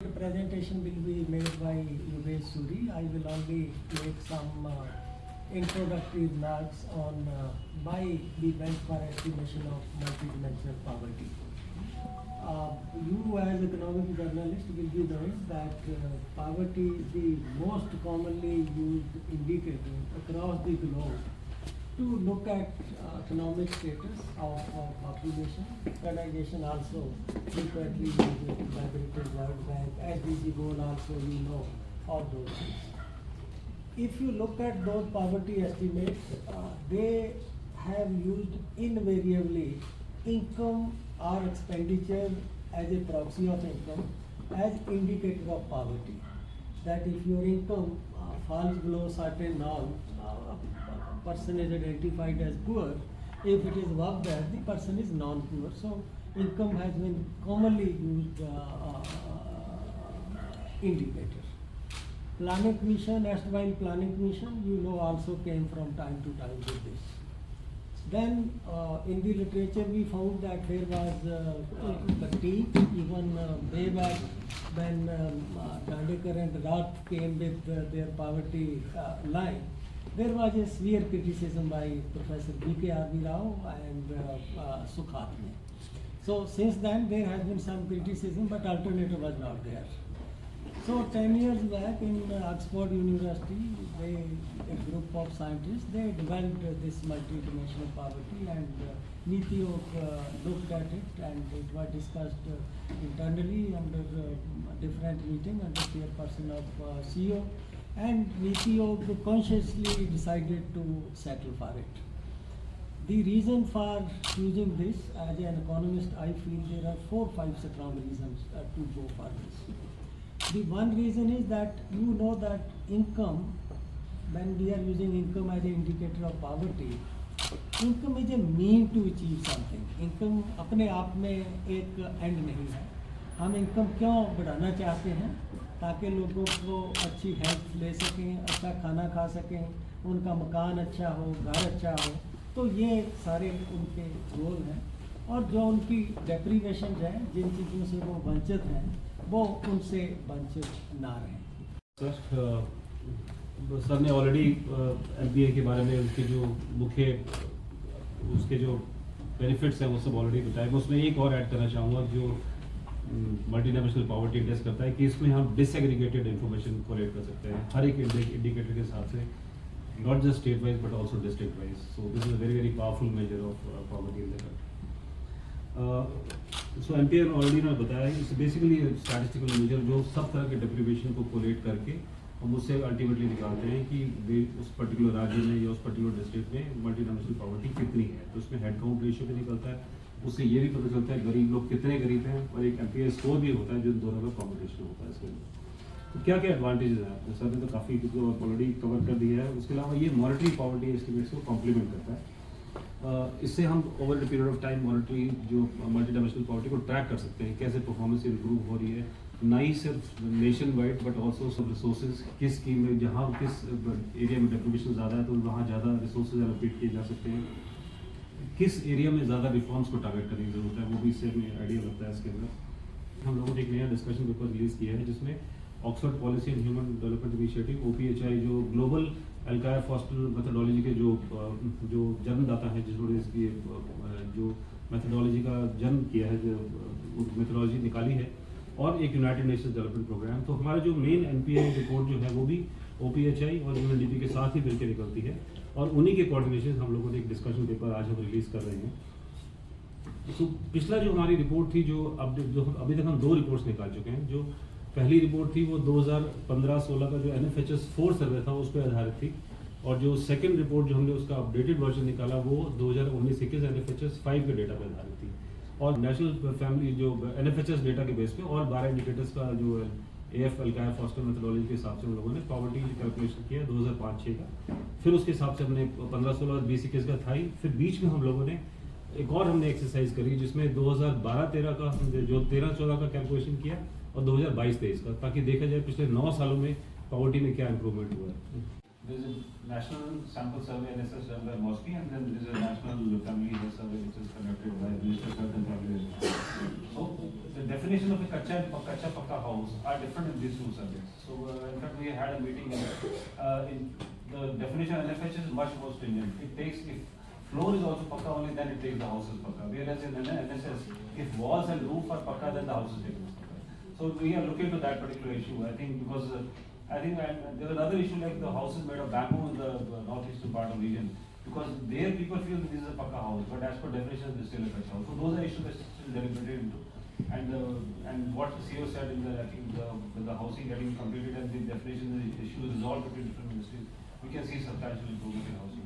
The presentation will be made by Yogesh Suri. I will only make some introductory remarks on why we went for estimation of multidimensional poverty. You as economic journalist will be knowing that poverty is the most commonly used indicator across the globe to look at economic status of population. Organization also frequently used it, whether it is World Bank, SDG goal also, you know, all those things. If you look at those poverty estimates, they have used invariably income or expenditure as a proxy of income as indicator of poverty. That if your income falls below certain norm, person is identified as poor. If it is above that, the person is non-poor. So income has been commonly used indicator. Planning Commission, erstwhile Planning Commission, you know, also came from time to time with this. Then in the literature we found that there was fatigue, even way back when Dandekar and Roth came with their poverty line. There was a severe criticism by Professor B.K. R.V. Rao and Sukhatme. So since then there has been some criticism, but alternative was not there. So 10 years back in Oxford University, a group of scientists, they developed this multidimensional poverty, and Niti Aayog looked at it, and it was discussed internally under different meeting under chairperson of CEO, and Niti Aayog consciously decided to settle for it. The reason for choosing this, as an economist, I feel there are 4 or 5 strong reasons to go for this. The one reason is that you know that income, when we are using income as an indicator of poverty, income is a mean to achieve something. Income अपने आप में एक end नहीं है. हम income क्यों बढ़ाना चाहते हैं? ताकि लोगों को अच्छी हेल्थ ले सकें, अच्छा खाना खा सकें, उनका मकान अच्छा हो, घर अच्छा हो. तो ये सारे उनके गोल हैं. और जो उनकी डेप्रीवेशन है, जिन चीज़ों से वो वंचित हैं, वो उनसे वंचित ना रहें. सर ने ऑलरेडी MPA के बारे में उसके जो मुख्य उसके जो बेनिफिट्स हैं वो सब ऑलरेडी बताए. मैं उसमें एक और ऐड करना चाहूँगा जो मल्टीनेशनल पॉवर्टी इंडेक्स करता है कि इसमें हम डिसएग्रीगेटेड इन्फॉर्मेशन कोलेक्ट कर सकते हैं हर एक इंडिकेटर के हिसाब से, not just state wise but also district wise. So this is a very powerful measure of poverty in the country. So MPA ने ऑलरेडी ने बताया है, इट्स बेसिकली स्टैटिस्टिकल मेजर जो सब तरह के डेप्रीवेशन को कोलेक्ट करके हम उससे अल्टीमेटली निकालते हैं कि उस पर्टिकुलर राज्य में या उस पर्टिकुलर डिस्ट्रिक्ट में मल्टीनेशनल पॉवर्टी कितनी है. तो उसमें हेड काउंट रेशियो भी निकलता है, उससे ये भी पता चलता है गरीब लोग कितने गरीब हैं, और एक MPA स्कोर भी होता है जो दोनों का कॉम्बिनेशन होता है. इसके लिए तो क्या क्या एडवांटेजेस हैं, सर ने तो काफ़ी ऑलरेडी कवर कर दिया है. उसके अलावा ये मॉनिटरी पॉवर्टी एस्टिमेट्स को कॉम्प्लीमेंट करता है. इससे हम over the period of time monetary जो मल्टीडायमेंशनल पॉवर्टी को ट्रैक कर सकते हैं, कैसे परफॉर्मेंस इंप्रूव हो रही है, ना ही सिर्फ नेशन वाइड बट ऑल्सो सब रिसोर्सेज किस स्कीम में, जहाँ किस एरिया में डेप्रीवेशन ज़्यादा है तो वहाँ ज़्यादा रिसोर्सेज एलोकेट किए जा सकते हैं, किस एरिया में ज़्यादा रिफॉर्म्स को टारगेट करने की जरूरत है, वो भी इससे हमें आइडिया लगता है. इसके अंदर हम लोगों ने एक नया डिस्कशन पेपर रिलीज़ किया है जिसमें Oxford policy and human development initiative OPHI जो ग्लोबल एल्कायर फॉस्टर मेथडोलॉजी के जो जन्मदाता हैं, जिन्होंने इसकी जो मेथडोलॉजी का जन्म किया है, जो मेथडोलॉजी निकाली है, और एक यूनाइटेड नेशंस डेवलपमेंट प्रोग्राम. तो हमारा जो मेन NPA रिपोर्ट जो है वो भी OPHI और UNDP के साथ ही मिलकर निकलती है, और उन्हीं के कोऑर्डिनेशन हम लोगों ने एक डिस्कशन पेपर आज हम रिलीज़ कर रहे हैं. तो पिछला जो हमारी रिपोर्ट थी, जो अभी तक हम 2 रिपोर्ट्स निकाल चुके हैं. जो पहली रिपोर्ट थी वो 2015-16 का जो NFHS 4 सर्वे था उस पर आधारित थी, और जो सेकंड रिपोर्ट जो हमने उसका अपडेटेड वर्जन निकाला वो 2019-21 NFHS 5 के डेटा पर आधारित थी, और नेशनल फैमिली जो NFHS डेटा के बेस पे और 12 इंडिकेटर्स का जो AF एल्कायर फॉस्टर मेथडोलॉजी के हिसाब से हम लोगों ने पॉवर्टी कैलकुलेशन किया 2005-6 का. फिर उसके हिसाब से हमने 15-16 और 20-21 का था ही. फिर बीच में हम लोगों ने एक और हमने एक्सरसाइज करी जिसमें 2012-13 का जो 13-14 का कैलकुलेशन किया और 2022-23 का, ताकि देखा जाए पिछले 9 सालों में पॉवर्टी में क्या इंप्रूवमेंट हुआ है. There's a national sample survey NSS done by MOSPI, and then there's a national family health survey which is conducted by Minister of Health and Family Welfare. So the definition of a kacha pakka house are different in these two surveys. So in fact we had a meeting in the definition of NFH is much more stringent. It takes, if floor is also pakka only, then it takes the house as pakka. Whereas in NSS, if walls and roof are pakka, then the house is taken as pakka. So we are looking to that particular issue. I think because I think there was another issue like the houses made of bamboo in the northeastern part of the region. Because there people feel that this is a pakka house, but as per definition, this is still a kacha house. So those are issues that still deliberated into. And what the CEO said in the, I think the housing getting completed and the definition, the issue is resolved between different ministries, we can see substantial improvement in housing.